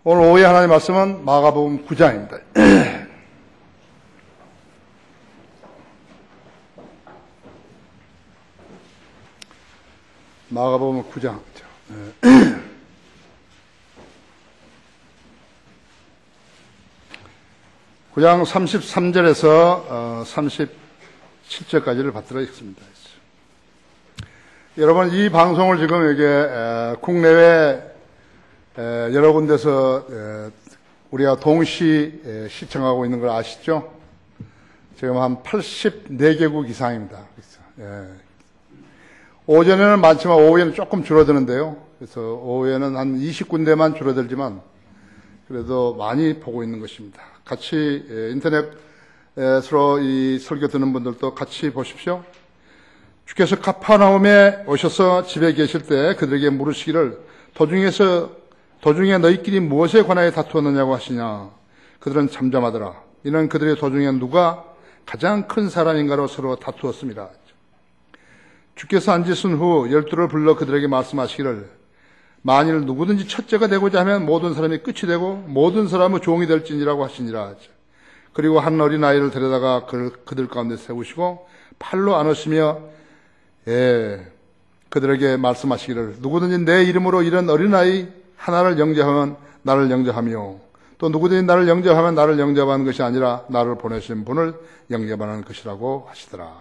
오늘 오후에 하나님의 말씀은 마가복음 9장입니다. 마가복음 9장. 9장 33절에서 37절까지를 받들어 읽습니다. 여러분, 이 방송을 지금 이게 국내외 여러 군데서 우리가 동시 시청하고 있는 걸 아시죠? 지금 한 84개국 이상입니다. 오전에는 많지만 오후에는 조금 줄어드는데요. 그래서 오후에는 한 20군데만 줄어들지만 그래도 많이 보고 있는 것입니다. 같이 인터넷으로 이 설교 듣는 분들도 같이 보십시오. 주께서 카파나움에 오셔서 집에 계실 때 그들에게 물으시기를 도중에 너희끼리 무엇에 관하여 다투었느냐고 하시냐. 그들은 잠잠하더라. 이는 그들의 도중에 누가 가장 큰 사람인가로 서로 다투었습니다. 주께서 앉으신 후 12를 불러 그들에게 말씀하시기를 만일 누구든지 첫째가 되고자 하면 모든 사람이 끝이 되고 모든 사람의 종이 될지니라고 하시니라. 그리고 한 어린아이를 데려다가 그들 가운데 세우시고 팔로 안으시며 그들에게 말씀하시기를 누구든지 내 이름으로 이런 어린아이 하나를 영접하면 나를 영접하며 또 누구든지 나를 영접하면 나를 영접하는 것이 아니라 나를 보내신 분을 영접하는 것이라고 하시더라.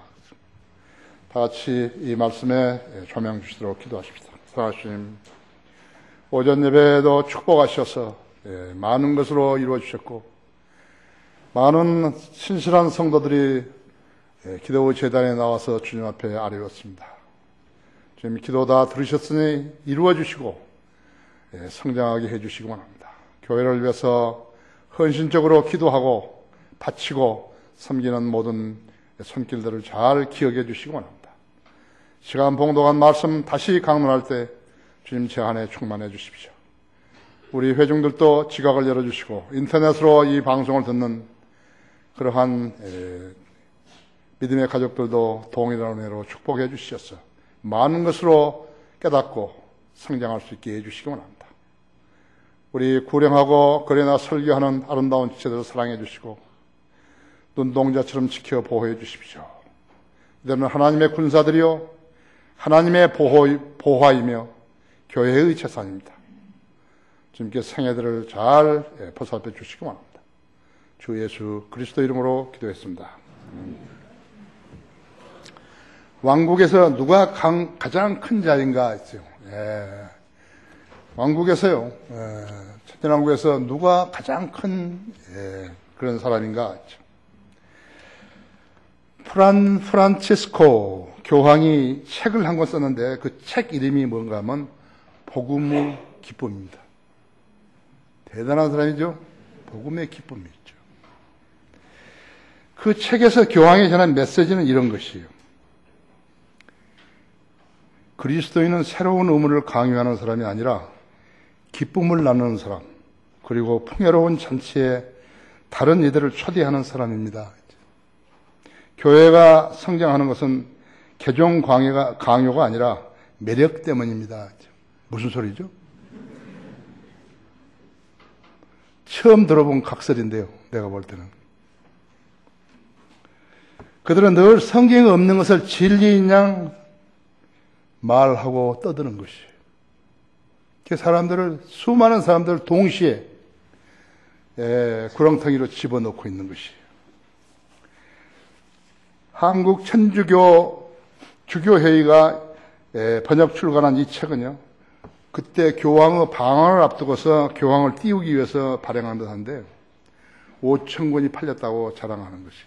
다 같이 이 말씀에 조명 주시도록 기도하십시다. 사랑하심, 오전 예배도 축복하셔서 많은 것으로 이루어 주셨고 많은 신실한 성도들이 기도 제단에 나와서 주님 앞에 아뢰었습니다. 주님, 기도 다 들으셨으니 이루어 주시고 성장하게 해주시기만 합니다. 교회를 위해서 헌신적으로 기도하고 바치고 섬기는 모든 손길들을 잘 기억해 주시기만 합니다. 시간 봉독한 말씀 다시 강론할 때 주님 제 안에 충만해 주십시오. 우리 회중들도 지각을 열어주시고 인터넷으로 이 방송을 듣는 그러한 믿음의 가족들도 동일한 은혜로 축복해 주시옵소서. 많은 것으로 깨닫고 성장할 수 있게 해주시기만 합니다. 우리 구령하고 거래나 설교하는 아름다운 지체들을 사랑해 주시고 눈동자처럼 지켜 보호해 주십시오. 이들은 하나님의 군사들이요 하나님의 보호하이며 교회의 재산입니다. 주님께서 생애들을 잘 보살펴 주시기만 합니다. 주 예수 그리스도 이름으로 기도했습니다. 왕국에서 누가 가장 큰 자인가 했어요. 왕국에서요, 천년왕국에서 누가 가장 큰 그런 사람인가 했죠. 프란치스코 교황이 책을 한 권 썼는데 그 책 이름이 뭔가 하면 복음의 기쁨입니다. 대단한 사람이죠. 복음의 기쁨이죠. 그 책에서 교황이 전한 메시지는 이런 것이에요. 그리스도인은 새로운 의무를 강요하는 사람이 아니라 기쁨을 나누는 사람, 그리고 풍요로운 잔치에 다른 이들을 초대하는 사람입니다. 교회가 성장하는 것은 개종 강요가 아니라 매력 때문입니다. 무슨 소리죠? 처음 들어본 각설인데요, 내가 볼 때는. 그들은 늘 성경에 없는 것을 진리인 양 말하고 떠드는 것이에요. 수많은 사람들을 동시에 구렁텅이로 집어넣고 있는 것이에요. 한국 천주교 주교회의가 번역 출간한 이 책은요, 그때 교황의 방한을 앞두고서 교황을 띄우기 위해서 발행한 듯한데 5,000권이 팔렸다고 자랑하는 것이에요.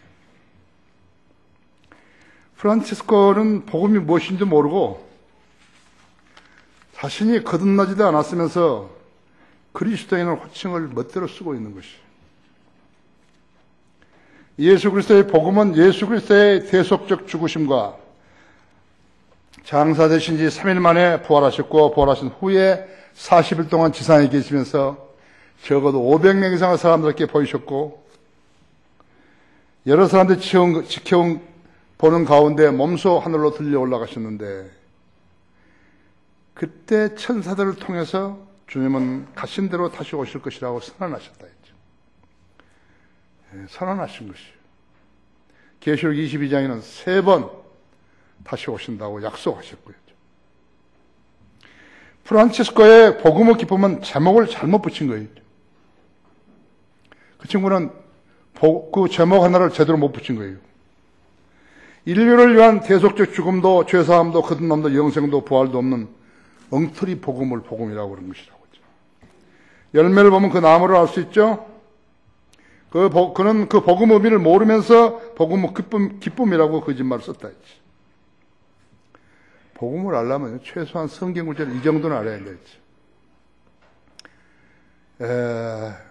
프란치스코는 복음이 무엇인지 모르고 자신이 거듭나지도 않았으면서 그리스도인의 호칭을 멋대로 쓰고 있는 것이에요. 예수 그리스도의 복음은 예수 그리스도의 대속적 죽으심과 장사되신 지 3일 만에 부활하셨고 부활하신 후에 40일 동안 지상에 계시면서 적어도 500명 이상의 사람들께 보이셨고 여러 사람들이 지켜온 보는 가운데 몸소 하늘로 들려 올라가셨는데 그때 천사들을 통해서 주님은 가신 대로 다시 오실 것이라고 선언하셨다 했죠. 선언하신 것이에요. 계시록 22장에는 3번 다시 오신다고 약속하셨고요. 프란치스코의 복음의 기쁨은 제목을 잘못 붙인 거예요. 그 친구는 그 제목 하나를 제대로 못 붙인 거예요. 인류를 위한 대속적 죽음도 죄사함도 거듭남도 영생도 부활도 없는 엉터리 복음을 복음이라고 그런 것이라고. 열매를 보면 그 나무를 알 수 있죠. 그는 그 복음 의미를 모르면서 복음의 기쁨이라고 거짓말을 썼다 했지. 복음을 알려면 최소한 성경 구절 이 정도는 알아야 되지.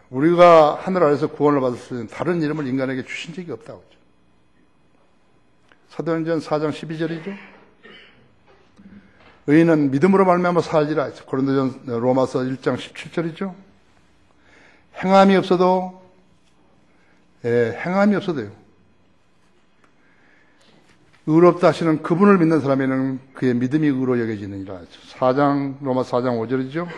우리가 하늘 아래서 구원을 받을 수 있는 다른 이름을 인간에게 주신 적이 없다고 하죠. 사도행전 4장 12절이죠. 의인은 믿음으로 말미암아 살리라 했죠. 고린도전 로마서 1장 17절이죠. 행함이 없어도요. 의롭다 하시는 그분을 믿는 사람에는 그의 믿음이 의로 여겨지느니라. 4장 로마 4장 5절이죠.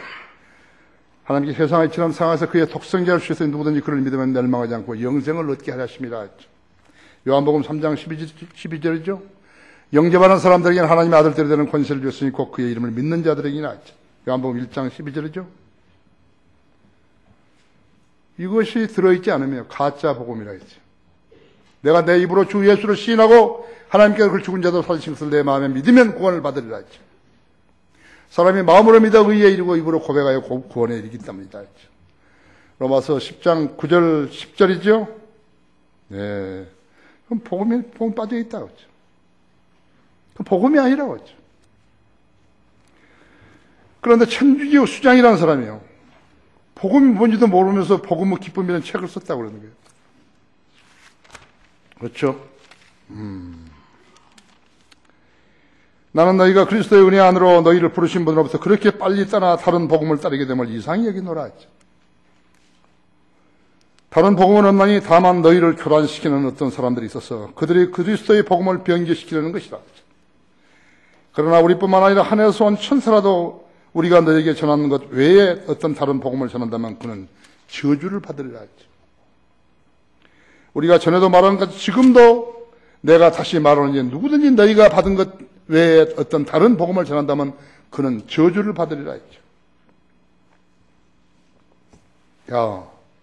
하나님께 세상의 이처럼 상하여서 그의 독생자를 주셔서 누구든지 그를 믿으면 멸망하지 않고 영생을 얻게 하려 하심이라 했죠. 요한복음 3장 12절이죠. 영접하는 사람들에게는 하나님의 아들들이 되는 권세를 주셨으니 곧 그의 이름을 믿는 자들에게나 했죠. 요한복음 1장 12절이죠. 이것이 들어있지 않으면 가짜 복음이라 했죠. 내가 내 입으로 주 예수를 시인하고 하나님께서 그 죽은 자도 살리신 것을 내 마음에 믿으면 구원을 받으리라 했죠. 사람이 마음으로 믿어 의에 이르고 입으로 고백하여 구원에 이르기 때문이다 했죠. 로마서 10장 9절 10절이죠. 네. 그럼 복음 빠져 있다고 했죠. 그럼 복음이 아니라고 했죠. 그런데 천주교 수장이라는 사람이요. 복음이 뭔지도 모르면서 복음의 기쁨이라는 책을 썼다고 그러는 거예요. 그렇죠? 나는 너희가 그리스도의 은혜 안으로 너희를 부르신 분으로부터 그렇게 빨리 떠나 다른 복음을 따르게 됨을 이상히 여기노라 했죠. 다른 복음은 없나니 다만 너희를 교란시키는 어떤 사람들이 있어서 그들이 그리스도의 복음을 변개시키려는 것이다. 그러나 우리뿐만 아니라 하늘에서 온 천사라도 우리가 너에게 전하는 것 외에 어떤 다른 복음을 전한다면 그는 저주를 받으리라 했죠. 우리가 전에도 말한 것 지금도 내가 다시 말하는 누구든지 너희가 받은 것 외에 어떤 다른 복음을 전한다면 그는 저주를 받으리라 했죠.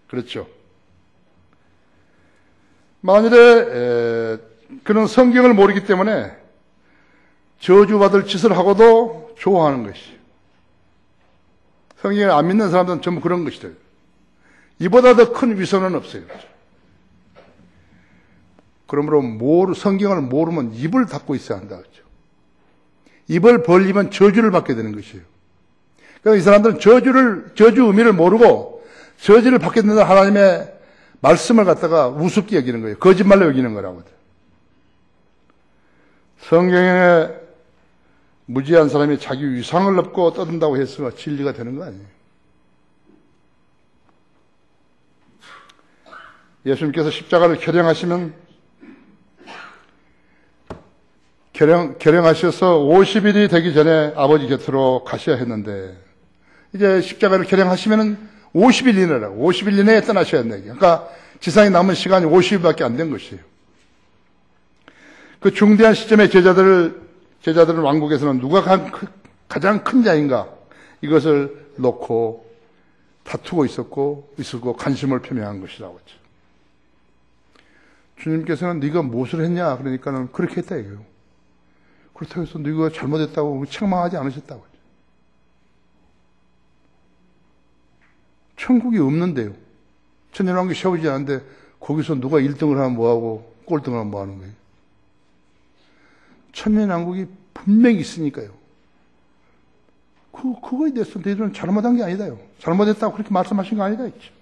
그렇죠. 만일에 그는 성경을 모르기 때문에 저주받을 짓을 하고도 좋아하는 것이. 성경을 안 믿는 사람들은 전부 그런 것이다. 이보다 더 큰 위선은 없어요. 그러므로 성경을 모르면 입을 닫고 있어야 한다. 그렇죠? 입을 벌리면 저주를 받게 되는 것이에요. 그래서 이 사람들은 저주 의미를 모르고 저주를 받게 된다 하나님의 말씀을 갖다가 우습게 여기는 거예요. 거짓말로 여기는 거라고. 성경에 무지한 사람이 자기 위상을 업고 떠든다고 해서 진리가 되는 거 아니에요. 예수님께서 십자가를 결행하셔서 50일이 되기 전에 아버지 곁으로 가셔야 했는데, 이제 십자가를 결행하시면은 50일 이내라고, 50일 이내에 떠나셔야 된다. 그러니까 지상에 남은 시간이 50일밖에 안 된 것이에요. 그 중대한 시점에 제자들은 왕국에서는 누가 가장 큰 자인가, 이것을 놓고 다투고 있었고 관심을 표명한 것이라고 했죠. 주님께서는 네가 무엇을 했냐 그러니까는 그렇게 했다 이거예요. 그렇다고 해서 네가 잘못했다고 책망하지 않으셨다고 했죠. 천국이 없는데요. 천년왕국이 세우지 않는데 거기서 누가 1등을 하면 뭐하고 꼴등을 하면 뭐하는 거예요. 천년왕국이 분명히 있으니까요. 그거에 대해서 너희들은 잘못한 게 아니다요. 잘못했다고 그렇게 말씀하신 거 아니다 했죠.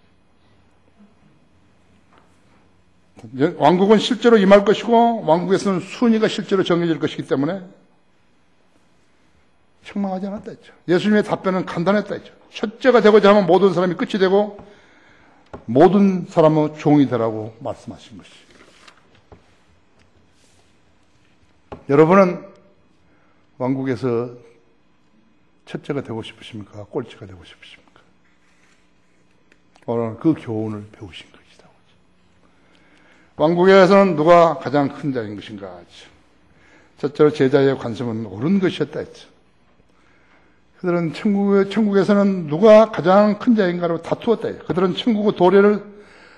왕국은 실제로 임할 것이고 왕국에서는 순위가 실제로 정해질 것이기 때문에 책망하지 않았다 했죠. 예수님의 답변은 간단했다 했죠. 첫째가 되고자 하면 모든 사람이 끝이 되고 모든 사람은 종이 되라고 말씀하신 것이죠. 여러분은 왕국에서 첫째가 되고 싶으십니까? 꼴찌가 되고 싶으십니까? 오늘 그 교훈을 배우신 것이다. 왕국에서는 누가 가장 큰 자인 것인가? 첫째로 제자의 관심은 옳은 것이었다 했죠. 그들은 천국에서는 누가 가장 큰 자인가로 다투었다 했죠. 그들은 천국의 도래를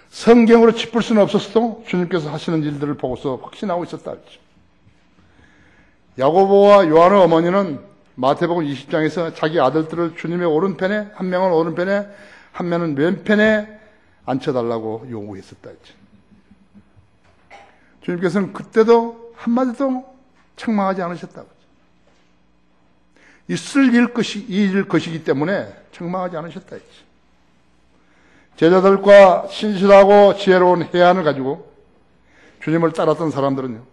성경으로 짚을 수는 없었어도 주님께서 하시는 일들을 보고서 확신하고 있었다 했죠. 야고보와 요한의 어머니는 마태복음 20장에서 자기 아들들을 주님의 오른편에, 한 명은 오른편에, 한 명은 왼편에 앉혀달라고 요구했었다 했죠. 주님께서는 그때도 한마디도 책망하지 않으셨다고. 있을 일 것이기 때문에 책망하지 않으셨다 했죠. 제자들과 신실하고 지혜로운 해안을 가지고 주님을 따랐던 사람들은요,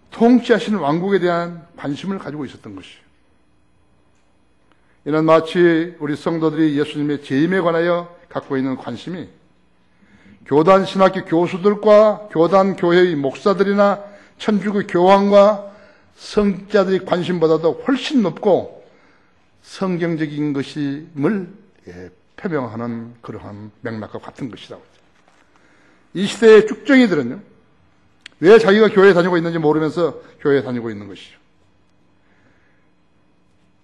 통치하시는 왕국에 대한 관심을 가지고 있었던 것이에요. 이는 마치 우리 성도들이 예수님의 재임에 관하여 갖고 있는 관심이 교단 신학교 교수들과 교단 교회의 목사들이나 천주교 교황과 성자들의 관심보다도 훨씬 높고 성경적인 것임을 표명하는 그러한 맥락과 같은 것이라고. 이 시대의 쭉정이들은요, 왜 자기가 교회에 다니고 있는지 모르면서 교회에 다니고 있는 것이죠.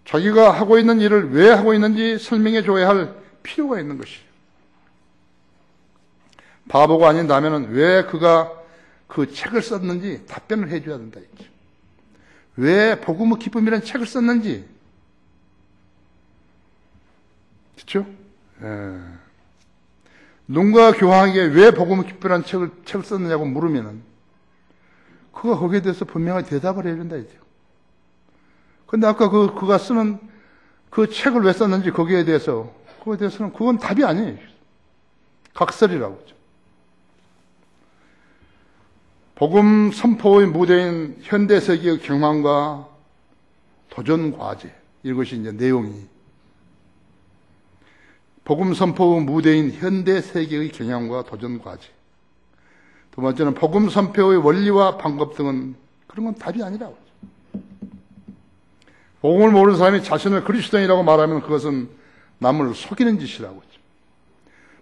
자기가 하고 있는 일을 왜 하고 있는지 설명해 줘야 할 필요가 있는 것이죠. 바보가 아닌다면 왜 그가 그 책을 썼는지 답변을 해줘야 된다 했죠. 왜 복음의 기쁨이라는 책을 썼는지. 그렇죠? 누군가 교황에게 왜 복음의 기쁨이라는 책을 썼느냐고 물으면은 그가 거기에 대해서 분명하게 대답을 해야 된다 했죠. 근데 아까 그가 쓰는 그 책을 왜 썼는지 그거에 대해서는 그건 답이 아니에요. 각설이라고 하죠. 복음 선포의 무대인 현대세계의 경황과 도전 과제, 이것이 이제 내용이. 복음 선포의 무대인 현대세계의 경향과 도전 과제. 두 번째는 복음 선포의 원리와 방법 등은 그런 건 답이 아니라고. 복음을 모르는 사람이 자신을 그리스도인이라고 말하면 그것은 남을 속이는 짓이라고.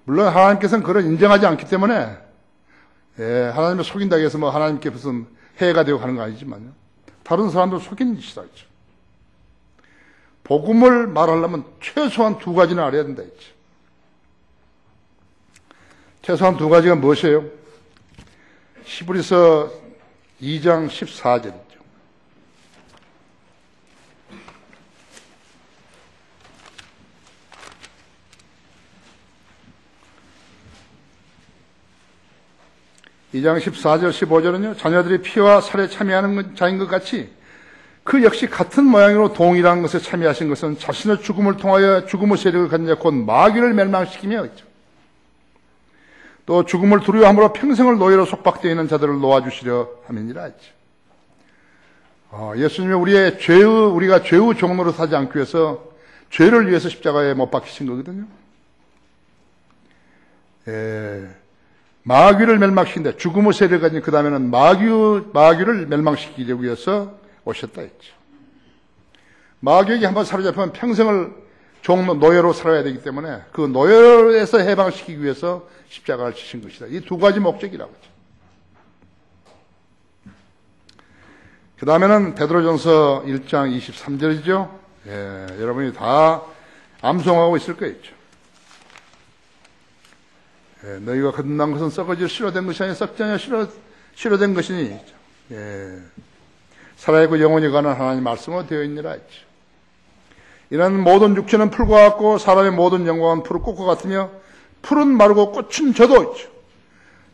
물론 하나님께서는 그걸 인정하지 않기 때문에 하나님을 속인다고 해서 뭐 하나님께 무슨 해가 되고 가는 거 아니지만요. 다른 사람들 속이는 짓이다 했죠. 복음을 말하려면 최소한 두 가지는 알아야 된다 했죠. 최소한 두 가지가 무엇이에요? 히브리서 2장 14절이죠. 이 장 14절 15절은요. 자녀들이 피와 살에 참여하는 자인 것 같이 그 역시 같은 모양으로 동일한 것에 참여하신 것은 자신의 죽음을 통하여 죽음의 세력을 가진 자 곧 마귀를 멸망시키며 있죠. 또 죽음을 두려워함으로 평생을 노예로 속박되어 있는 자들을 놓아주시려 함이니라 했죠. 예수님이 우리가 죄의 종로로 사지 않기 위해서 죄를 위해서 십자가에 못 박히신 거거든요. 마귀를 멸망시킨다. 죽음의 세력을 가진 그 다음에는 마귀를 멸망시키기 위해서 오셨다 했죠. 마귀에게 한번 사로잡히면 평생을 노예로 살아야 되기 때문에 그 노예에서 해방시키기 위해서 십자가를 지신 것이다. 이 두 가지 목적이라고 하죠. 그 다음에는 베드로전서 1장 23절이죠. 여러분이 다 암송하고 있을 거예요. 너희가 거듭난 것은 썩어질 실어된 것이 아니라 썩지 않아 실어된 것이니 살아있고 영원히 가는 하나님 말씀으로 되어 있느라 했죠. 이런 모든 육체는 풀과 같고 사람의 모든 영광은 푸른 꽃과 같으며 풀은 마르고 꽃은 져도 있죠.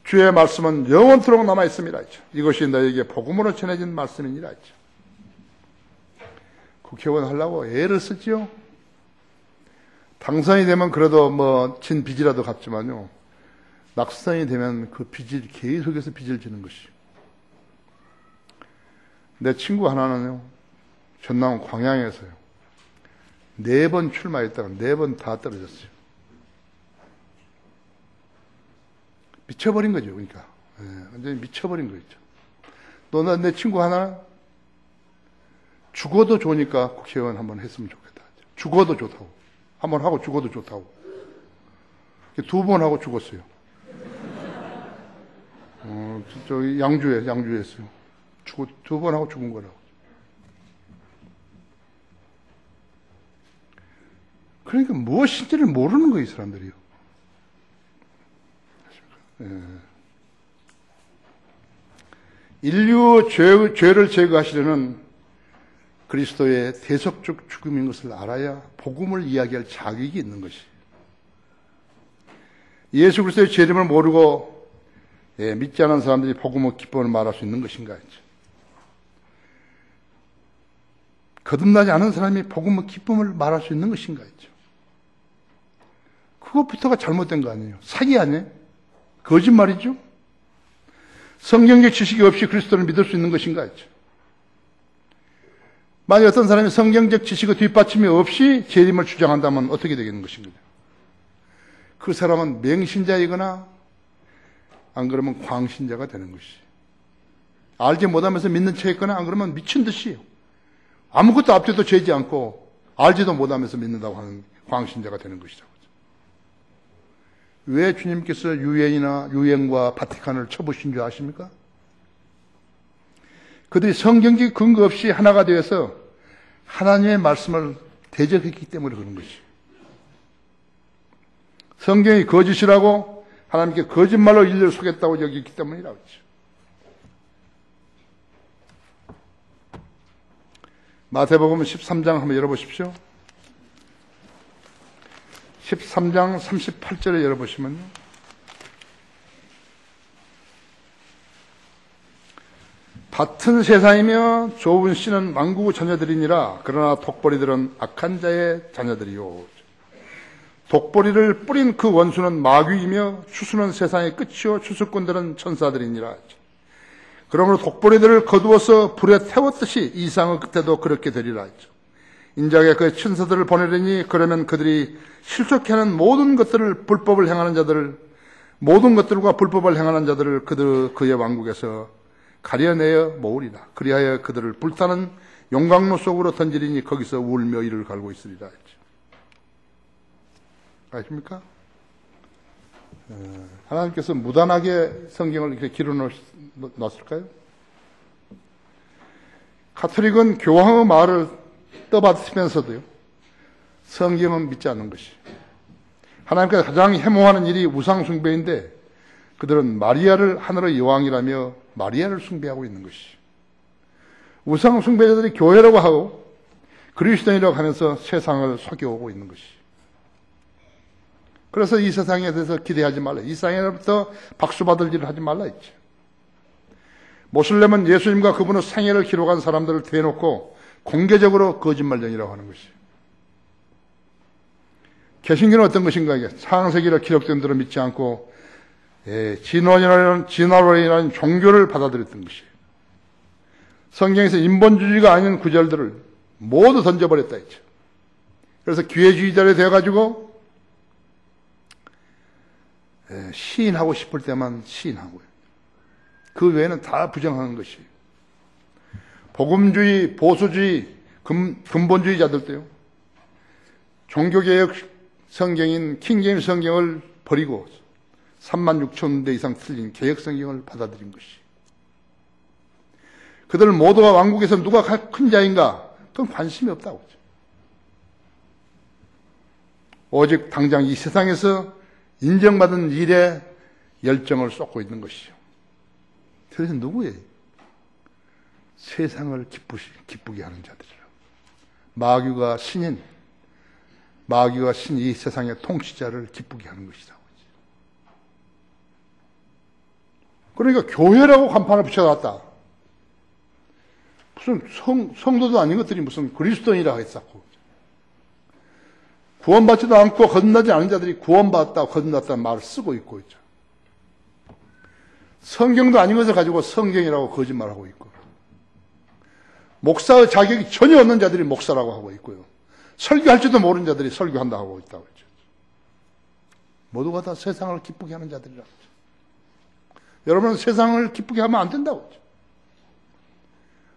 주의 말씀은 영원토록 남아있습니다 했죠. 이것이 너에게 복음으로 전해진 말씀이니라 했죠. 국회의원 하려고 애를 쓰지요. 당선이 되면 그래도 뭐 진 빚이라도 갚지만요. 낙선이 되면 그 빚을 계속해서 빚을 지는 것이죠. 내 친구 하나는요. 전남 광양에서요. 4번 출마했다가 4번 다 떨어졌어요. 미쳐버린 거죠. 그러니까 완전히 미쳐버린 거죠. 너 내 친구 하나 죽어도 좋으니까 국회의원 한번 했으면 좋겠다. 죽어도 좋다고. 한번 하고 죽어도 좋다고. 2번 하고 죽었어요. 저기 양주했어요. 2번 하고 죽은 거라고. 그러니까 무엇인지를 모르는 거예요, 이 사람들이요. 인류 죄를 제거하시려는 그리스도의 대속적 죽음인 것을 알아야 복음을 이야기할 자격이 있는 것이. 예수 그리스도의 재림을 모르고 믿지 않은 사람들이 복음의 기쁨을 말할 수 있는 것인가 했죠. 거듭나지 않은 사람이 복음의 기쁨을 말할 수 있는 것인가 했죠. 그것부터가 잘못된 거 아니에요. 사기 아니에요? 거짓말이죠. 성경적 지식이 없이 그리스도를 믿을 수 있는 것인가 했죠. 만약 어떤 사람이 성경적 지식의 뒷받침이 없이 재림을 주장한다면 어떻게 되겠는 것인가? 그 사람은 맹신자이거나 안 그러면 광신자가 되는 것이. 알지 못하면서 믿는 체 있거나 안 그러면 미친 듯이 아무것도 앞뒤도 재지 않고 알지도 못하면서 믿는다고 하는 광신자가 되는 것이라고. 왜 주님께서 유엔과 바티칸을 쳐부신 줄 아십니까? 그들이 성경적 근거 없이 하나가 되어서 하나님의 말씀을 대적했기 때문에 그런 것이. 성경이 거짓이라고 하나님께 거짓말로 인류를 속였다고 여기기 때문이라고 했죠. 마태복음 13장 한번 열어보십시오. 13장 38절에 열어보시면요. 밭은 세상이며 좋은 씨는 만국의 자녀들이니라. 그러나 독보리들은 악한 자의 자녀들이요. 독보리를 뿌린 그 원수는 마귀이며 추수는 세상의 끝이요 추수꾼들은 천사들이니라. 그러므로 독보리들을 거두어서 불에 태웠듯이 이 세상의 끝에도 그렇게 되리라 했죠. 인자에게 그 천사들을 보내리니 그러면 그들이 실족해 하는 모든 것들을 불법을 행하는 자들을 모든 것들과 불법을 행하는 자들을 그의 왕국에서 가려내어 모으리라. 그리하여 그들을 불타는 용광로 속으로 던지리니 거기서 울며 이를 갈고 있으리라 했죠. 아십니까? 하나님께서 무단하게 성경을 이렇게 길어 놨을까요? 가톨릭은 교황의 말을 떠받치면서도요, 성경은 믿지 않는 것이. 하나님께서 가장 해모하는 일이 우상숭배인데 그들은 마리아를 하늘의 여왕이라며 마리아를 숭배하고 있는 것이. 우상숭배자들이 교회라고 하고 그리스도인이라고 하면서 세상을 속여오고 있는 것이. 그래서 이 세상에 대해서 기대하지 말라. 이 세상에부터 박수받을 일을 하지 말라 했죠. 모슬렘은 예수님과 그분의 생애를 기록한 사람들을 대놓고 공개적으로 거짓말쟁이라고 하는 것이. 개신교는 어떤 것인가? 이게 창세기를 기록된 대로 믿지 않고 진화론이라는 종교를 받아들였던 것이에요. 성경에서 인본주의가 아닌 구절들을 모두 던져버렸다 했죠. 그래서 기회주의자로 되어가지고 시인하고 싶을 때만 시인하고요. 그 외에는 다 부정하는 것이에요. 복음주의, 보수주의, 근본주의자들도요. 종교개혁 성경인 킹제임스 성경을 버리고 36,000대 이상 틀린 개혁 성경을 받아들인 것이. 그들 모두가 왕국에서 누가 큰 자인가? 그건 관심이 없다고 하죠. 오직 당장 이 세상에서 인정받은 일에 열정을 쏟고 있는 것이죠. 그래서 누구예요? 세상을 기쁘게 하는 자들이라. 마귀가 신인, 마귀가 신 이 세상의 통치자를 기쁘게 하는 것이다. 그러니까 교회라고 간판을 붙여놨다. 무슨 성도도 아닌 것들이 무슨 그리스도인이라고 했었고, 구원받지도 않고 거듭나지 않은 자들이 구원받았다, 거듭났다는 말을 쓰고 있고 있죠. 성경도 아닌 것을 가지고 성경이라고 거짓말하고 있고, 목사의 자격이 전혀 없는 자들이 목사라고 하고 있고요. 설교할 줄도 모르는 자들이 설교한다고 하고 있다고 했죠. 모두가 다 세상을 기쁘게 하는 자들이라고 했죠. 여러분은 세상을 기쁘게 하면 안 된다고 했죠.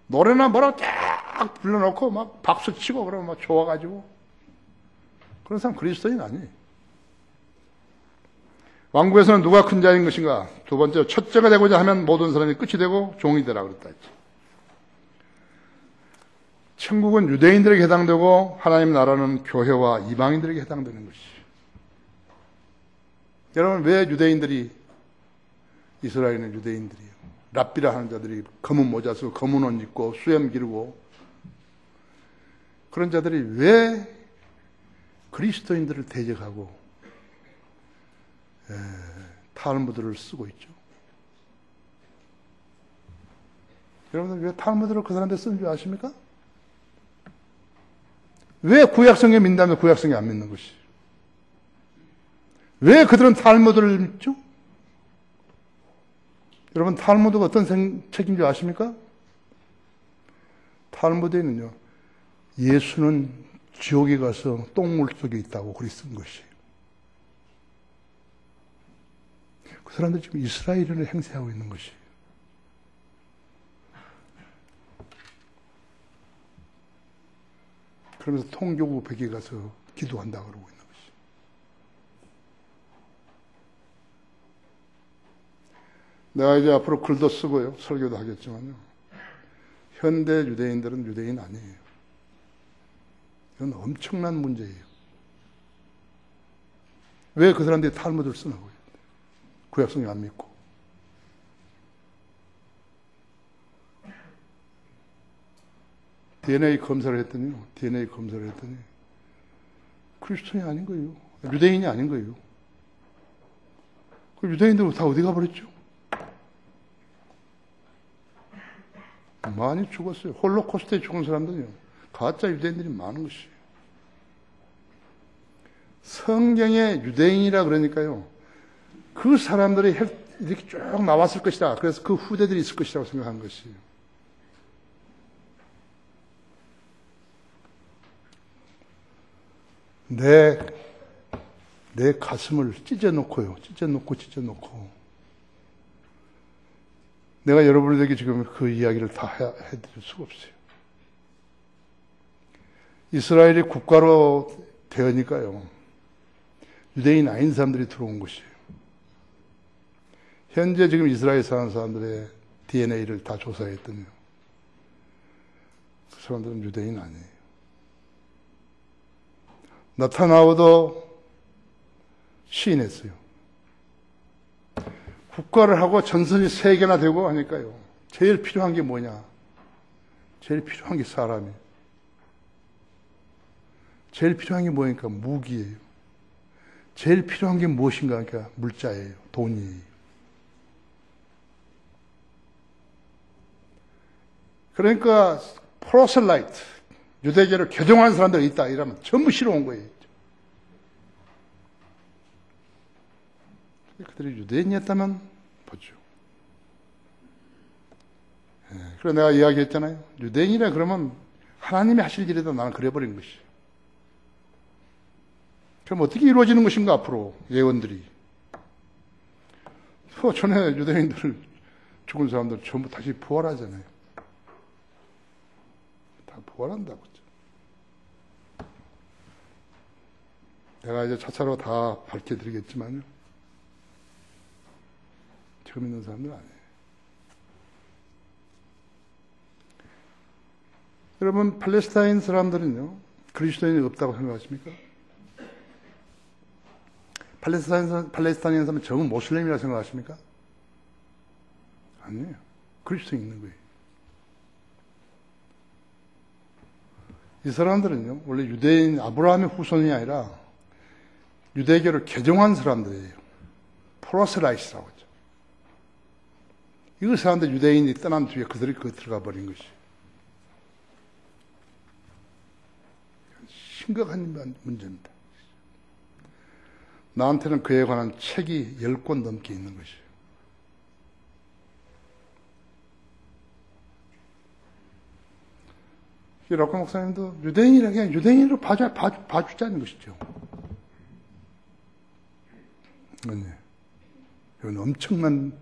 노래나 뭐라고 쫙 불러놓고 막 박수 치고 그러면 막 좋아가지고 그런 사람 그리스도인 아니에요. 왕국에서는 누가 큰 자인 것인가? 두 번째, 첫째가 되고자 하면 모든 사람이 끝이 되고 종이 되라 그랬다 했지. 천국은 유대인들에게 해당되고 하나님 나라는 교회와 이방인들에게 해당되는 것이. 여러분, 왜 유대인들이, 이스라엘은 유대인들이요, 랍비라 하는 자들이 검은 모자 쓰고 검은 옷 입고 수염 기르고 그런 자들이 왜 그리스도인들을 대적하고 탈무드를 쓰고 있죠? 여러분들 왜 탈무드를 그 사람들 쓰는 줄 아십니까? 왜 구약성에 믿는다면 구약성에 안 믿는 것이? 왜 그들은 탈무드를 믿죠? 여러분, 탈무드가 어떤 책인 줄 아십니까? 탈무드에는요, 예수는 지옥에 가서 똥물 속에 있다고 그리 쓴 것이에요. 그 사람들 지금 이스라엘을 행세하고 있는 것이에요. 그러면서 통교구 벽에 가서 기도한다 그러고 있는 것이에요. 내가 이제 앞으로 글도 쓰고요, 설교도 하겠지만요, 현대 유대인들은 유대인 아니에요. 이건 엄청난 문제예요. 왜 그 사람들이 탈무드를 쓰냐고요? 구약성이 안 믿고. DNA 검사를 했더니 그리스도인이 아닌 거예요. 유대인이 아닌 거예요. 그 유대인들 다 어디 가버렸죠? 많이 죽었어요. 홀로코스트에 죽은 사람들은요, 가짜 유대인들이 많은 것이에요. 성경에 유대인이라 그러니까요, 그 사람들이 이렇게 쭉 나왔을 것이다. 그래서 그 후대들이 있을 것이라고 생각한 것이에요. 내 가슴을 찢어놓고 내가 여러분에게 지금 그 이야기를 다 해드릴 수가 없어요. 이스라엘이 국가로 되으니까요, 유대인 아닌 사람들이 들어온 것이에요. 현재 지금 이스라엘 사는 사람들의 DNA를 다 조사했더니요, 그 사람들은 유대인 아니에요. 나타나오도 시인했어요. 국가를 하고 전선이 3개나 되고 하니까요, 제일 필요한 게 뭐냐? 제일 필요한 게 사람이에요. 제일 필요한 게 뭐니까 무기예요. 제일 필요한 게 무엇인가? 그러니까 물자예요. 돈이에요. 그러니까 프로셀라이트, 유대교를 개종한 사람들이 있다 이러면 전부 싫어온 거예요. 그들이 유대인이었다면 보죠. 그래서 내가 이야기했잖아요. 유대인이라 그러면 하나님이 하실 일이다, 나는 그래버린 것이. 그럼 어떻게 이루어지는 것인가 앞으로 예언들이. 전에 유대인들 죽은 사람들 전부 다시 부활하잖아요. 다 부활한다고. 내가 이제 차차로 다 밝혀드리겠지만요, 처음 있는 사람들 아니에요. 여러분, 팔레스타인 사람들은요, 그리스도인이 없다고 생각하십니까? 팔레스타인 사람은 전부 모슬림이라고 생각하십니까? 아니에요. 그리스도인이 있는 거예요. 이 사람들은요, 원래 유대인 아브라함의 후손이 아니라 유대교를 개종한 사람들이에요. 프로셀라이트라고 하죠. 이 사람들 유대인이 떠난 뒤에 그들이 들어가 버린 것이. 심각한 문제입니다. 나한테는 그에 관한 책이 10권 넘게 있는 것이에요. 락커 목사님도 유대인이라 그냥 유대인으로 봐주자는 것이죠. 이건 엄청난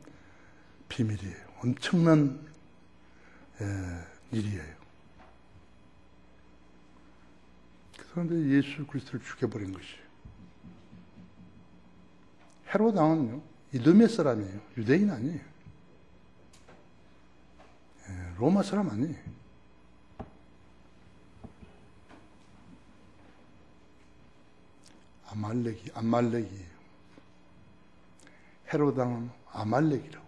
비밀이에요. 엄청난 일이에요. 그 사람들이 예수 그리스도를 죽여버린 것이에요. 헤롯 왕은요, 이두메 사람이에요. 유대인 아니에요. 로마 사람 아니에요. 아말렉이에요. 헤롯 왕은 아말렉이라고.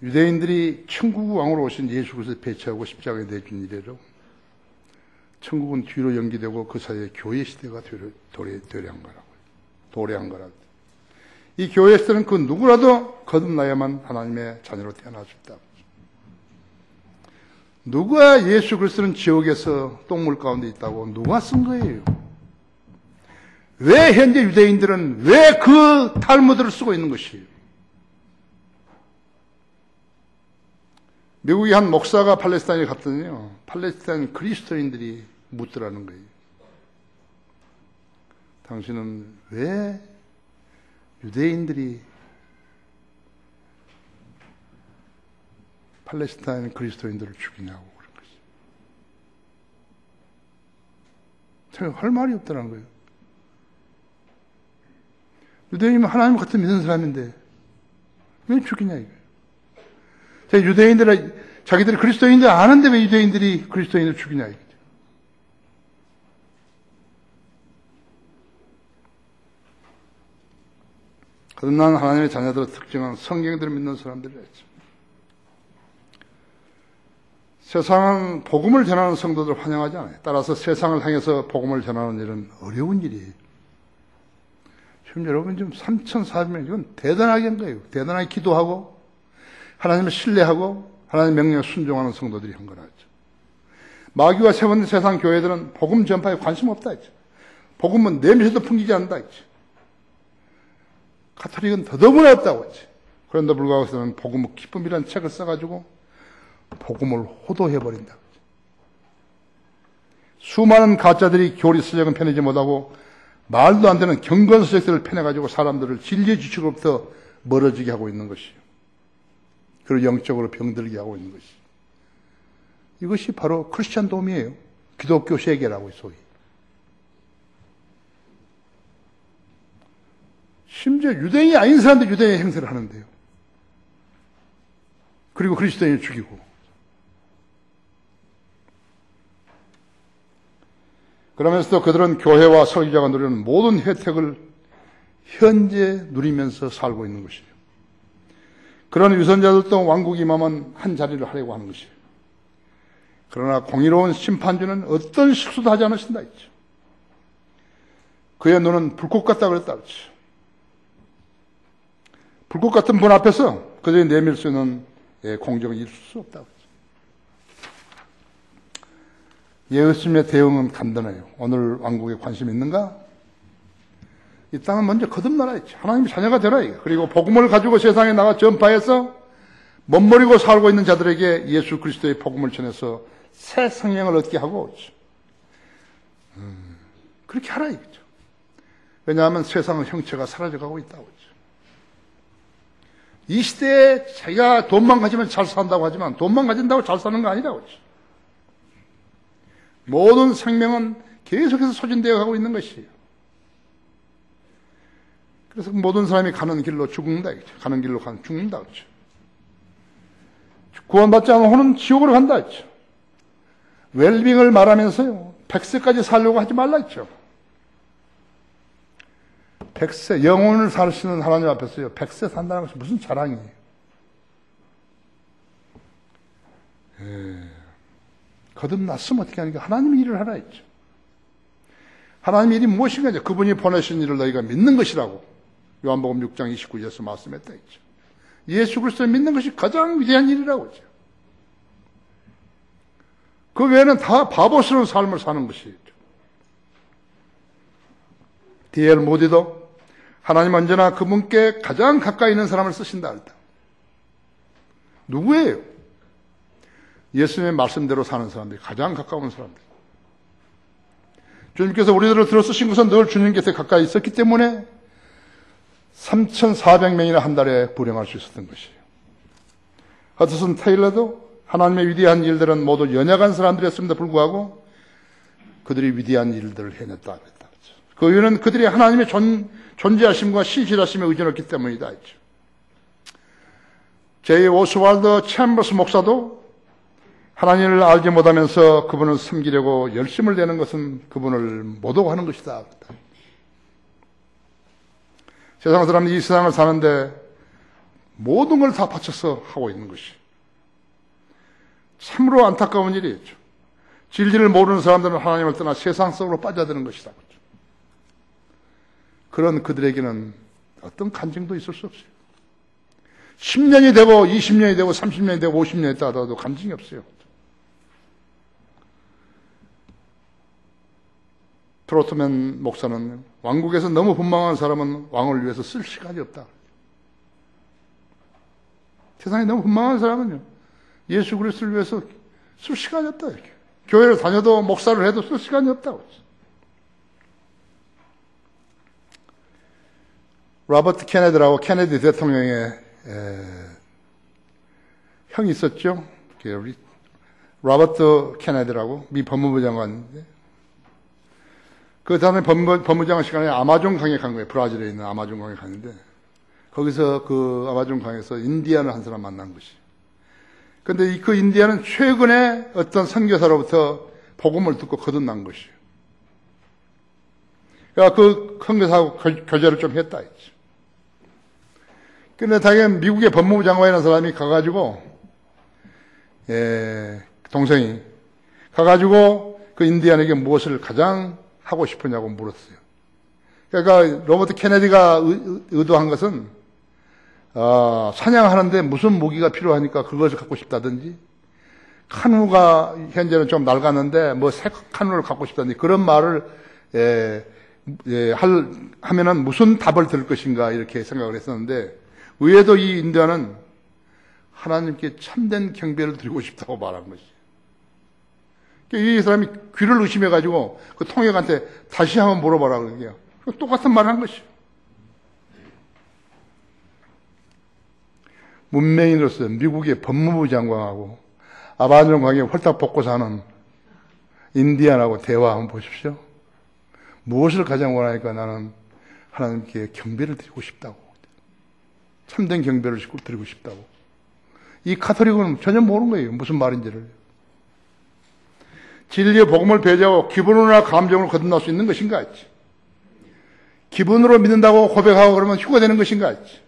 유대인들이 천국 왕으로 오신 예수 그리스도를 배치하고 십자가에 내준 이래로 천국은 뒤로 연기되고 그 사이에 교회 시대가 도래한 거라고요. 이 교회 시대는 그 누구라도 거듭나야만 하나님의 자녀로 태어날 수 있다. 누가 예수 그리스도는 지옥에서 똥물 가운데 있다고 누가 쓴 거예요? 왜 현재 유대인들은 왜 그 탈무드를 쓰고 있는 것이에요? 미국의 한 목사가 팔레스타인에 갔더니요, 팔레스타인 그리스도인들이 묻더라는 거예요. 당신은 왜 유대인들이 팔레스타인 그리스도인들을 죽이냐고 그런 거죠. 할 말이 없다는 거예요. 유대인은 하나님 같은 믿는 사람인데 왜 죽이냐 이거예요. 유대인들은 자기들이 그리스도인들 아는데 왜 유대인들이 그리스도인을 죽이냐 이거죠. 거듭난 하나님의 자녀들의 특징은 성경들을 믿는 사람들이었죠. 세상은 복음을 전하는 성도들 환영하지 않아요. 따라서 세상을 향해서 복음을 전하는 일은 어려운 일이에요. 지금 여러분 지금 3,400명 이건 대단하게 한 거예요. 대단하게 기도하고 하나님을 신뢰하고 하나님의 명령에 순종하는 성도들이 한 거라죠. 마귀와 세번 세상 교회들은 복음 전파에 관심 없다 했죠. 복음은 냄새도 풍기지 않는다 했죠. 가톨릭은 더더구나 없다고 했죠. 그런데 불구하고 복음의 기쁨이라는 책을 써가지고 복음을 호도해버린다. 수많은 가짜들이 교리 서적은 펴내지 못하고 말도 안 되는 경건 서적들을 펴내가지고 사람들을 진리의 지식으로부터 멀어지게 하고 있는 것이요. 그리고 영적으로 병들게 하고 있는 것이. 이것이 바로 크리스찬 돔이에요. 기독교 세계라고 소위. 심지어 유대인이 아닌 사람들 유대인의 행세를 하는데요. 그리고 그리스도인을 죽이고. 그러면서도 그들은 교회와 설교자가 누리는 모든 혜택을 현재 누리면서 살고 있는 것이에요. 그런 위선자들도 왕국 임하면 한 자리를 하려고 하는 것이에요. 그러나 공의로운 심판주는 어떤 실수도 하지 않으신다 했죠. 그의 눈은 불꽃 같다 그랬다 그랬죠. 불꽃 같은 분 앞에서 그들이 내밀 수 있는 공정을 이룰 수 없다고 했죠. 예수님의 대응은 간단해요. 오늘 왕국에 관심 있는가? 이 땅은 먼저 거듭나라 했죠. 하나님의 자녀가 되라. 그리고 복음을 가지고 세상에 나가 전파해서 멋모르고 살고 있는 자들에게 예수 그리스도의 복음을 전해서 새 생명을 얻게 하고 그렇게 하라 이거죠. 왜냐하면 세상의 형체가 사라져가고 있다고 했죠. 이 시대에 자기가 돈만 가지면 잘 산다고 하지만 돈만 가진다고 잘 사는 거 아니라고 했죠. 모든 생명은 계속해서 소진되어 가고 있는 것이에요. 그래서 모든 사람이 가는 길로 죽는다. 가는 길로 죽는다. 그렇죠. 구원받지 않은 혼은 지옥으로 간다. 했죠. 웰빙을 말하면서요. 100세까지 살려고 하지 말라 했죠. 100세, 영혼을 사시는 하나님 앞에서요. 100세 산다는 것이 무슨 자랑이에요. 거듭났으면 어떻게 하니까 하나님의 일을 하라 했죠. 하나님의 일이 무엇인가? 그분이 보내신 일을 너희가 믿는 것이라고 요한복음 6장 29절에서 말씀했다 했죠. 예수 그리스도를 믿는 것이 가장 위대한 일이라고 했죠. 그 외에는 다 바보스러운 삶을 사는 것이죠. D.L. 모디도 하나님 언제나 그분께 가장 가까이 있는 사람을 쓰신다 할때 누구예요? 예수님의 말씀대로 사는 사람들이 가장 가까운 사람들. 주님께서 우리들을 들어 쓰신 것은 늘 주님 곁에 가까이 있었기 때문에 3,400명이나 한 달에 불행할 수 있었던 것이에요. 허드슨 테일러도 하나님의 위대한 일들은 모두 연약한 사람들이었음에도 불구하고 그들이 위대한 일들을 해냈다. 그 이유는 그들이 하나님의 존재하심과 신실하심에 의존했기 때문이다 했죠. 제. 오스왈드 챔버스 목사도 하나님을 알지 못하면서 그분을 섬기려고 열심을 내는 것은 그분을 모독하는 것이다. 세상 사람들이 이 세상을 사는데 모든 걸 다 바쳐서 하고 있는 것이 참으로 안타까운 일이었죠. 진리를 모르는 사람들은 하나님을 떠나 세상 속으로 빠져드는 것이다. 그런 그들에게는 어떤 간증도 있을 수 없어요. 10년이 되고 20년이 되고 30년이 되고 50년이 됐다 하더라도 간증이 없어요. 트로트맨 목사는 왕국에서 너무 분망한 사람은 왕을 위해서 쓸 시간이 없다. 세상에 너무 분망한 사람은요, 예수 그리스도를 위해서 쓸 시간이 없다. 이렇게. 교회를 다녀도 목사를 해도 쓸 시간이 없다고. 로버트 케네디라고 케네디 대통령의 형이 있었죠. 로버트 케네디라고 미 법무부 장관인데 그 다음에 법무장관 시간에 아마존 강에 간 거예요. 브라질에 있는 아마존 강에 갔는데 거기서 그 아마존 강에서 인디안을 한 사람 만난 것이. 근데 그 인디안은 최근에 어떤 선교사로부터 복음을 듣고 거듭난 것이에요. 그러니까 그 선교사하고 교제를 좀 했다 했지. 근데 당연히 미국의 법무부 장관이라는 사람이 가가지고, 동생이 가가지고 그 인디안에게 무엇을 가장 하고 싶으냐고 물었어요. 그러니까 로버트 케네디가 의도한 것은 사냥하는데 무슨 무기가 필요하니까 그것을 갖고 싶다든지, 카누가 현재는 좀 낡았는데 뭐 새 카누를 갖고 싶다든지 그런 말을 하면은 무슨 답을 들을 것인가 이렇게 생각을 했었는데, 의외도 이 인디안은 하나님께 참된 경배를 드리고 싶다고 말한 것이에요. 이 사람이 귀를 의심해가지고 그 통역한테 다시 한번 물어봐라 그러게요. 똑같은 말을 한 것이에요. 문명인으로서 미국의 법무부 장관하고 아마존 강에 홀딱 벗고 사는 인디안하고 대화 한번 보십시오. 무엇을 가장 원하니까 나는 하나님께 경배를 드리고 싶다고. 참된 경배를 드리고 싶다고. 이 카톨릭은 전혀 모르는 거예요. 무슨 말인지를. 진리의 복음을 배제하고 기분으로나 감정으로 거듭날 수 있는 것인가 했지. 기분으로 믿는다고 고백하고 그러면 휴가 되는 것인가 했지.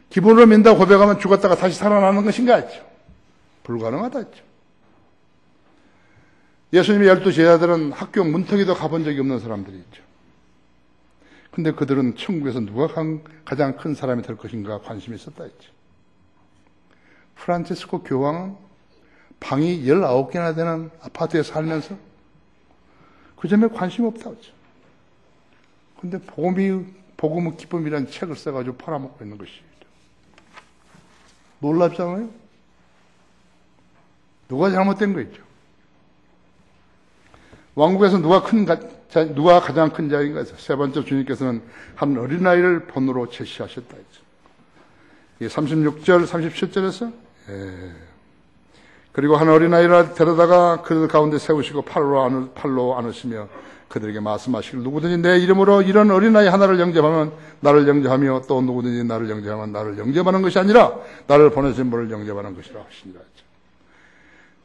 기분으로 믿는다고 고백하면 죽었다가 다시 살아나는 것인가 했죠. 불가능하다 했죠. 예수님의 12 제자들은 학교 문턱에도 가본 적이 없는 사람들이 있죠. 근데 그들은 천국에서 누가 가장 큰 사람이 될 것인가 관심이 있었다 했죠. 프란체스코 교황은 방이 19개나 되는 아파트에 살면서 그 점에 관심이 없다고 했죠. 근데 복음의 기쁨이라는 책을 써가지고 팔아먹고 있는 것이죠. 놀랍잖아요? 누가 잘못된 거 있죠? 왕국에서 누가 가장 큰 자인가 해서 세 번째 주님께서는 한 어린아이를 본으로 제시하셨다 했죠. 36절, 37절에서 그리고 한 어린아이를 데려다가 그들 가운데 세우시고 팔로 안으시며 그들에게 말씀하시길 누구든지 내 이름으로 이런 어린아이 하나를 영접하면 나를 영접하며 또 누구든지 나를 영접하면 나를 영접하는 것이 아니라 나를 보내신 분을 영접하는 것이라 하시니라 했죠.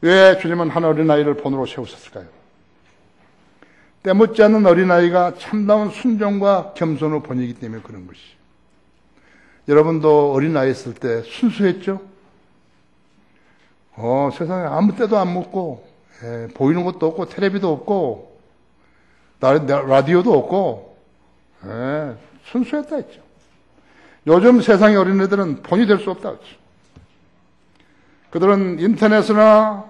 왜 주님은 한 어린아이를 본으로 세우셨을까요? 때묻지 않는 어린아이가 참다운 순종과 겸손을 보이기 때문에 그런 것이. 여러분도 어린아이 있을 때 순수했죠? 세상에 아무 때도 안 묻고, 보이는 것도 없고, 텔레비도 없고, 라디오도 없고, 순수했다 했죠. 요즘 세상의 어린애들은 본이 될 수 없다 했죠. 그들은 인터넷이나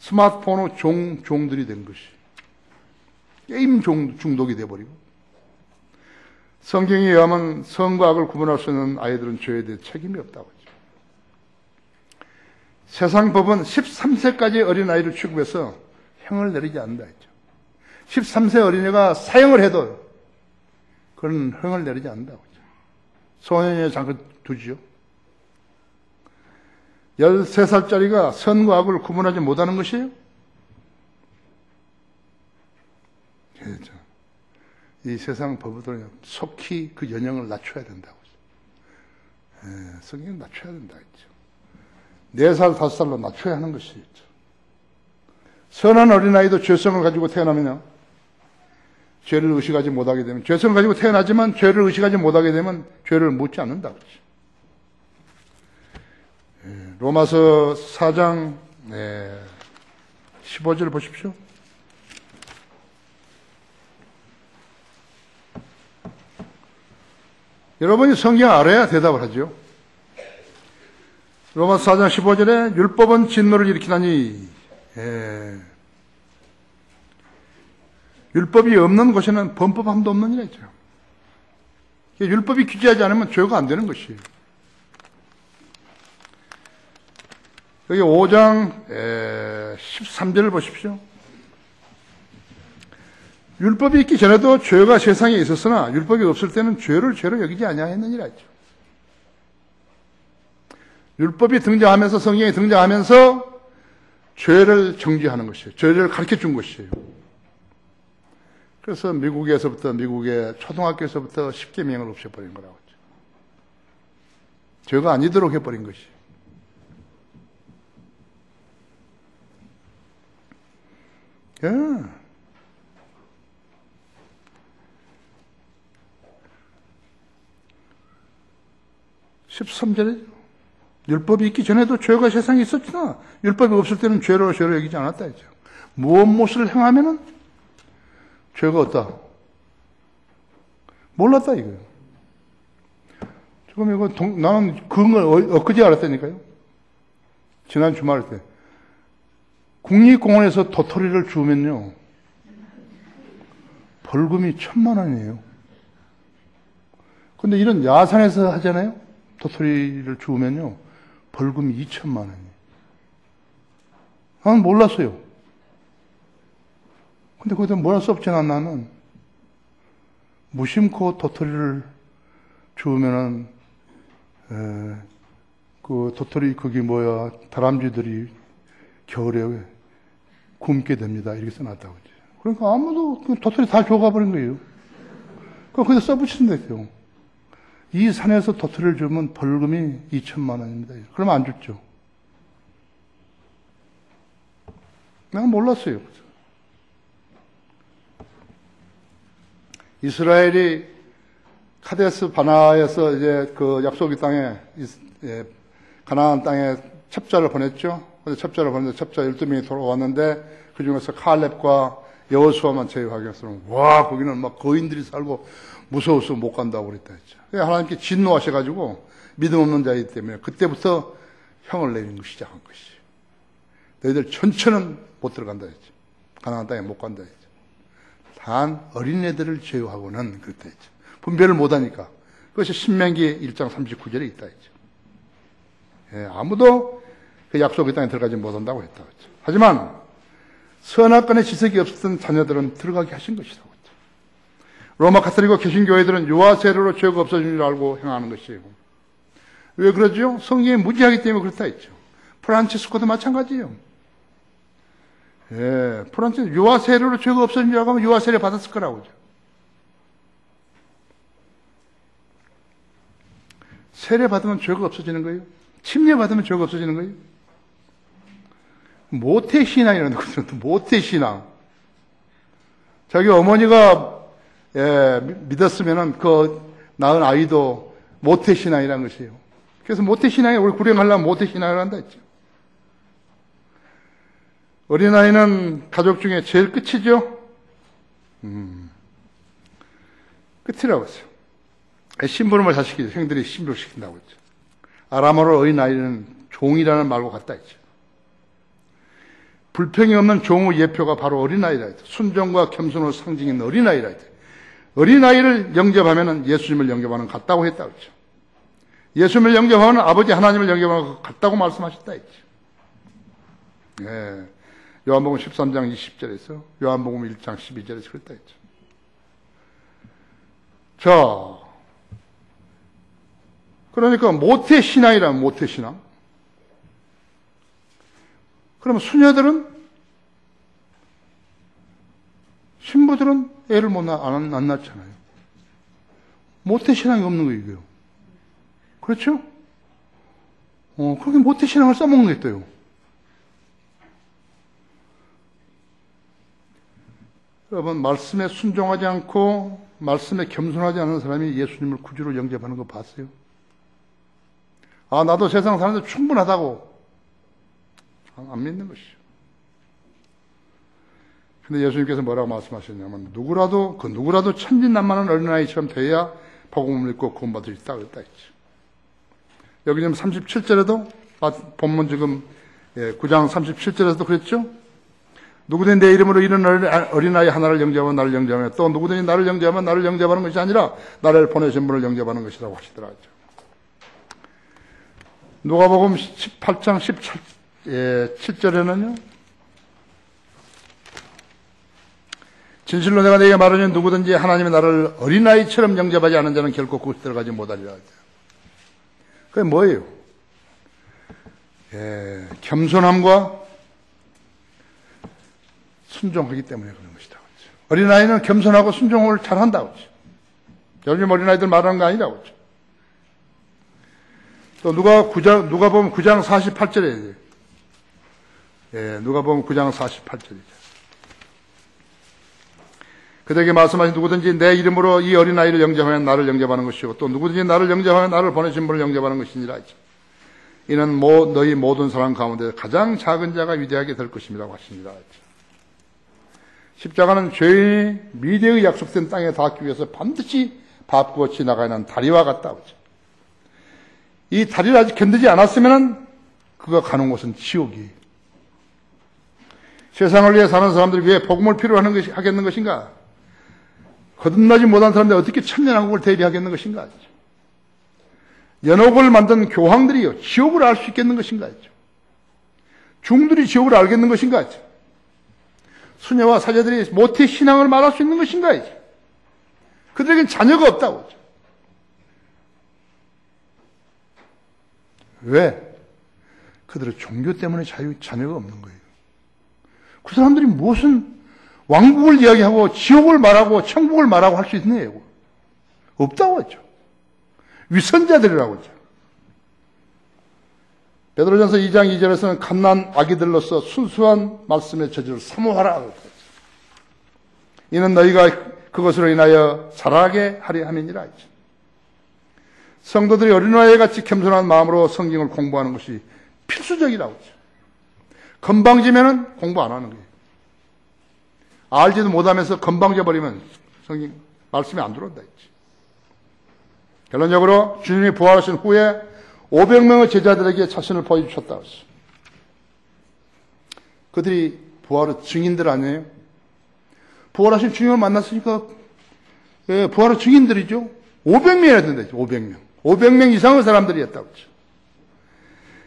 스마트폰의 종들이 된 것이. 게임 중독이 돼버리고 성경에 의하면 선과 악을 구분할 수 있는 아이들은 죄에 대해 책임이 없다고 하죠. 세상 법은 13세까지 어린아이를 취급해서 형을 내리지 않는다 했죠. 13세 어린애가 사형을 해도 그런 형을 내리지 않는다고 하죠. 소년의 잠깐 두지요. 13살짜리가 선과 악을 구분하지 못하는 것이에요. 그렇죠. 이 세상 법들은 속히 그 연령을 낮춰야 된다고. 성경은 낮춰야 된다 했죠. 4살, 5살로 낮춰야 하는 것이죠. 선한 어린아이도 죄성을 가지고 태어나면요, 죄를 의식하지 못하게 되면, 죄성을 가지고 태어나지만 죄를 의식하지 못하게 되면 죄를 묻지 않는다고 그러죠. 로마서 4장 15절 보십시오. 여러분이 성경 알아야 대답을 하죠. 로마서 4장 15절에 율법은 진노를 일으키나니, 율법이 없는 곳에는 범법함도 없느니라 했죠. 율법이 규제하지 않으면 죄가 안 되는 것이에요. 여기 5장 13절을 보십시오. 율법이 있기 전에도 죄가 세상에 있었으나 율법이 없을 때는 죄를 죄로 여기지 아니하였느니라 했죠. 율법이 등장하면서, 성경이 등장하면서 죄를 정죄하는 것이에요. 죄를 가르쳐 준 것이에요. 그래서 미국의 초등학교에서부터 십계명을 없애버린 거라고 했죠. 죄가 아니도록 해버린 것이에요. 예. 13절에 율법이 있기 전에도 죄가 세상에 있었으나 율법이 없을 때는 죄로 여기지 않았다 했죠. 무엇을 행하면은 죄가 없다. 몰랐다 이거예요. 지금 이거 나는 그런 걸 엊그제 알았다니까요. 지난 주말 때 국립공원에서 도토리를 주우면요 벌금이 1,000,000원이에요. 근데 이런 야산에서 하잖아요. 도토리를 주우면요 벌금이 2,000,000원이에요. 나는 몰랐어요. 근데 거기다 뭐라 써없지나 나는 무심코 도토리를 주우면은 그 도토리 다람쥐들이 겨울에 굶게 됩니다. 이렇게 써놨다고 그러죠. 그러니까 아무도 그 도토리 다 줘가버린 거예요. 그럼 거기다 써붙이는데요. 이 산에서 도토리를 주면 벌금이 2,000,000원입니다. 그러면 안 줬죠. 내가 몰랐어요. 이스라엘이 카데스 바나에서 이제 그 약속의 땅에, 가나안 땅에 첩자를 보냈죠. 근데 첩자를 보냈는데 첩자 12명이 돌아왔는데 그 중에서 칼렙과 여호수아만 제외하게 해서 와, 거기는 막 거인들이 살고 무서워서 못 간다고 그랬다 했죠. 하나님께 진노하셔가지고 믿음 없는 자이기 때문에 그때부터 형을 내리는 거 시작한 것이죠. 너희들 전체는 못 들어간다 했죠. 가나안 땅에 못 간다 했죠. 단 어린애들을 제외하고는 그랬다 했죠. 분별을 못하니까. 그것이 신명기 1장 39절에 있다 했죠. 아무도 그 약속의 땅에 들어가지 못한다고 했다고 했죠. 하지만 선악간의 지식이 없었던 자녀들은 들어가게 하신 것이라고 했죠. 로마 가톨릭과 개신교회들은 유아 세례로 죄가 없어진 줄 알고 행하는 것이에요. 왜 그러죠? 성경이 무지하기 때문에 그렇다 했죠. 프란치스코도 마찬가지예요. 유아 세례로 죄가 없어진 줄 알고 하면 유아 세례 받았을 거라고 하죠. 세례 받으면 죄가 없어지는 거예요? 침례 받으면 죄가 없어지는 거예요? 모태신앙이라는 것은 모태신앙. 자기 어머니가 믿었으면은 그 낳은 아이도 모태신앙이라는 것이에요. 그래서 모태신앙에 우리 구령하려면 모태신앙을 한다 했죠. 어린아이는 가족 중에 제일 끝이죠? 끝이라고 했어요. 심부름을 잘 시키죠. 형들이 심부름 시킨다고 했죠. 아람어로 어린아이는 종이라는 말과 같다 했죠. 불평이 없는 종의 예표가 바로 어린아이라 했죠. 순종과 겸손을 상징인 어린아이라 했죠. 어린아이를 영접하면 예수님을 영접하는 것 같다고 했다고 했죠. 예수님을 영접하면 아버지 하나님을 영접하는 것 같다고 말씀하셨다 했죠. 요한복음 13장 20절에서 요한복음 1장 12절에서 그랬다 했죠. 자, 그러니까 모태신앙이라면 모태신앙. 그러면 수녀들은 신부들은 애를 안 낳잖아요. 모태신앙이 없는 거예요, 이게요. 그렇죠? 그렇게 모태신앙을 써먹겠대요. 여러분, 말씀에 순종하지 않고 말씀에 겸손하지 않은 사람이 예수님을 구주로 영접하는 거 봤어요? 나도 세상 사는데 충분하다고 안 믿는 것이죠. 근데 예수님께서 뭐라고 말씀하셨냐면 누구라도 천진난만한 어린아이처럼 돼야 복음을 믿고 구원받을 수 있다 그랬다 했죠. 여기 지금 37절에도 본문 지금 9장 37절에서도 그랬죠. 누구든지 내 이름으로 이런 어린아이 하나를 영접하면 나를 영접하며 또 누구든지 나를 영접하면 나를 영접하는 것이 아니라 나를 보내신 분을 영접하는 것이라고 하시더라고요. 누가복음 18장 7절에는요. 진실로 내가 네게 말하니 누구든지 하나님의 나를 어린아이처럼 영접하지 않은 자는 결코 그곳에 들어가지 못하리라. 그게 뭐예요? 겸손함과 순종하기 때문에 그런 것이다. 어린아이는 겸손하고 순종을 잘한다고 하죠. 요즘 어린아이들 말하는 거 아니라고 하죠. 또 누가복음 9장 48절에 누가복음 9장 48절이죠. 그들에게 말씀하신 누구든지 내 이름으로 이 어린아이를 영접하면 나를 영접하는 것이고 또 누구든지 나를 영접하면 나를 보내신 분을 영접하는 것이니라. 이는 너희 모든 사람 가운데 가장 작은 자가 위대하게 될 것입니다 하십니다. 십자가는 죄인이 미래의 약속된 땅에 닿기 위해서 반드시 밟고 지나가야 하는 다리와 같다. 이 다리를 아직 견디지 않았으면 그가 가는 곳은 지옥이에요. 세상을 위해 사는 사람들이 왜 복음을 필요로 하겠는 것인가? 거듭나지 못한 사람들이 어떻게 천년왕국을 대비하겠는 것인가? 연옥을 만든 교황들이요 지옥을 알 수 있겠는 것인가? 중들이 지옥을 알겠는 것인가? 수녀와 사제들이 모태 신앙을 말할 수 있는 것인가? 그들에겐 자녀가 없다고. 왜? 그들의 종교 때문에 자녀가 없는 거예요. 그 사람들이 무슨 왕국을 이야기하고 지옥을 말하고 천국을 말하고 할 수 있네요. 없다고 하죠. 위선자들이라고 하죠. 베드로전서 2장 2절에서는 갓난 아기들로서 순수한 말씀의 저주를 사모하라. 이는 너희가 그것으로 인하여 자라게 하려 함이니라. 성도들이 어린아이 같이 겸손한 마음으로 성경을 공부하는 것이 필수적이라고 하죠. 건방지면은 공부 안 하는 거예요. 알지도 못하면서 건방져 버리면 성경 말씀이 안 들어온다 했지. 결론적으로 주님이 부활하신 후에 500명의 제자들에게 자신을 보여주셨다 했어. 그들이 부활의 증인들 아니에요? 부활하신 주님을 만났으니까 부활의 증인들이죠. 500명이나 된다죠. 500명. 500명 이상의 사람들이었다고 했죠.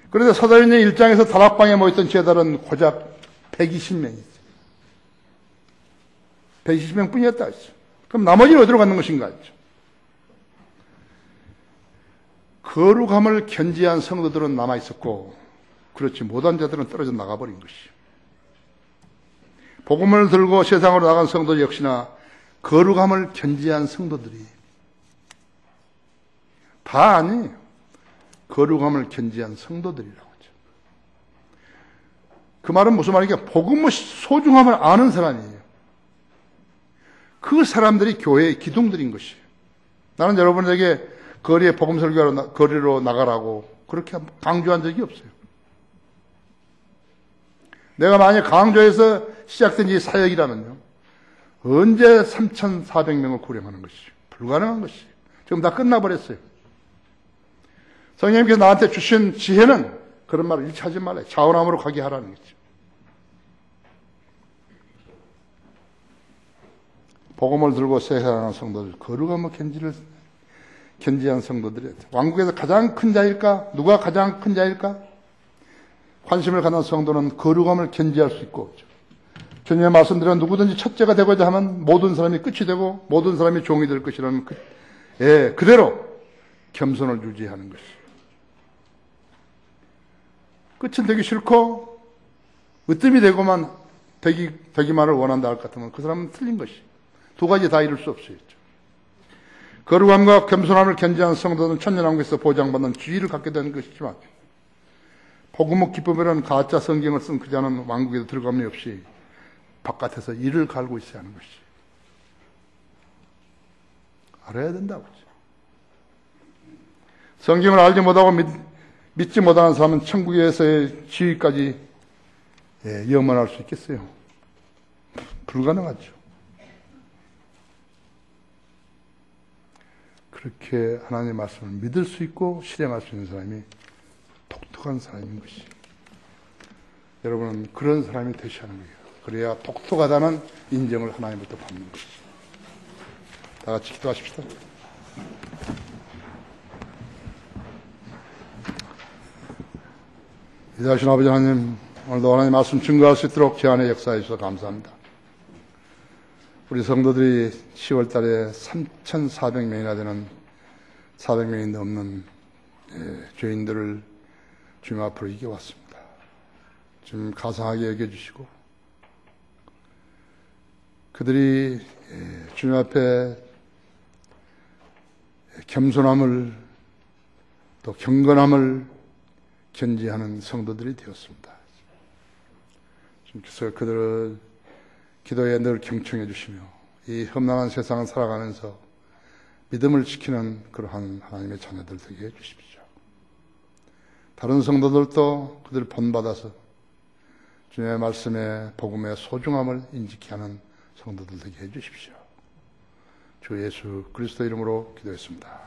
그런데 사도행전 1장에서 다락방에 모였던 제자들은 고작 120명이죠. 120명 뿐이었다 했죠. 그럼 나머지는 어디로 갔는 것인가 했죠. 거룩함을 견지한 성도들은 남아있었고 그렇지 못한 자들은 떨어져 나가버린 것이죠. 복음을 들고 세상으로 나간 성도 역시나 거룩함을 견지한 성도들이 다 아니에요. 거룩함을 견지한 성도들이라고 하죠. 그 말은 무슨 말이냐? 복음의 소중함을 아는 사람이에요. 그 사람들이 교회의 기둥들인 것이에요. 나는 여러분에게 거리에 복음 설교하러 거리로 나가라고 그렇게 강조한 적이 없어요. 내가 만약 강조해서 시작된 이 사역이라면요. 언제 3,400명을 구령하는 것이죠. 불가능한 것이에요. 지금 다 끝나버렸어요. 성령님께서 나한테 주신 지혜는 그런 말을 잃지 하지 말아요. 자원함으로 가게 하라는 거죠. 복음을 들고 세상하는 성도들, 거룩함의 견지한 성도들이 왕국에서 가장 큰 자일까? 누가 가장 큰 자일까? 관심을 갖는 성도는 거룩함을 견지할 수 있고 주님의 말씀대로 누구든지 첫째가 되고자 하면 모든 사람이 끝이 되고 모든 사람이 종이 될 것이라는 그대로 겸손을 유지하는 것이에요. 끝은 되기 싫고 으뜸이 되고만 되기만을 원한다 할 것 같으면 그 사람은 틀린 것이. 두 가지 다 이룰 수 없어요. 거룩함과 겸손함을 견지한 성도는 천년왕국에서 보장받는 지위를 갖게 되는 것이지만, 복음의 기쁨이라는 가짜 성경을 쓴 그 자는 왕국에도 들어감이 없이 바깥에서 이를 갈고 있어야 하는 것이. 알아야 된다고. 성경을 알지 못하고 믿지 못하는 사람은 천국에서의 지위까지 염원할 수 있겠어요? 불가능하죠. 그렇게 하나님의 말씀을 믿을 수 있고 실행할 수 있는 사람이 독특한 사람인 것이. 여러분은 그런 사람이 되셔야 하는 거예요. 그래야 독특하다는 인정을 하나님부터 받는 것이. 다 같이 기도하십시다. 위대하신 아버지 하나님, 오늘도 하나님 말씀 증거할 수 있도록 제 안에 역사해 주셔서 감사합니다. 우리 성도들이 10월 달에 3,400명이나 되는 400명이 넘는 죄인들을 주님 앞으로 이겨왔습니다. 좀 가상하게 여겨주시고 그들이 주님 앞에 겸손함을 또 경건함을 견지하는 성도들이 되었습니다. 주님께서 그들을 기도에 늘 경청해 주시며 이 험난한 세상을 살아가면서 믿음을 지키는 그러한 하나님의 자녀들 되게 해 주십시오. 다른 성도들도 그들 본받아서 주님의 말씀에 복음의 소중함을 인지케 하는 성도들 되게 해 주십시오. 주 예수 그리스도 이름으로 기도했습니다.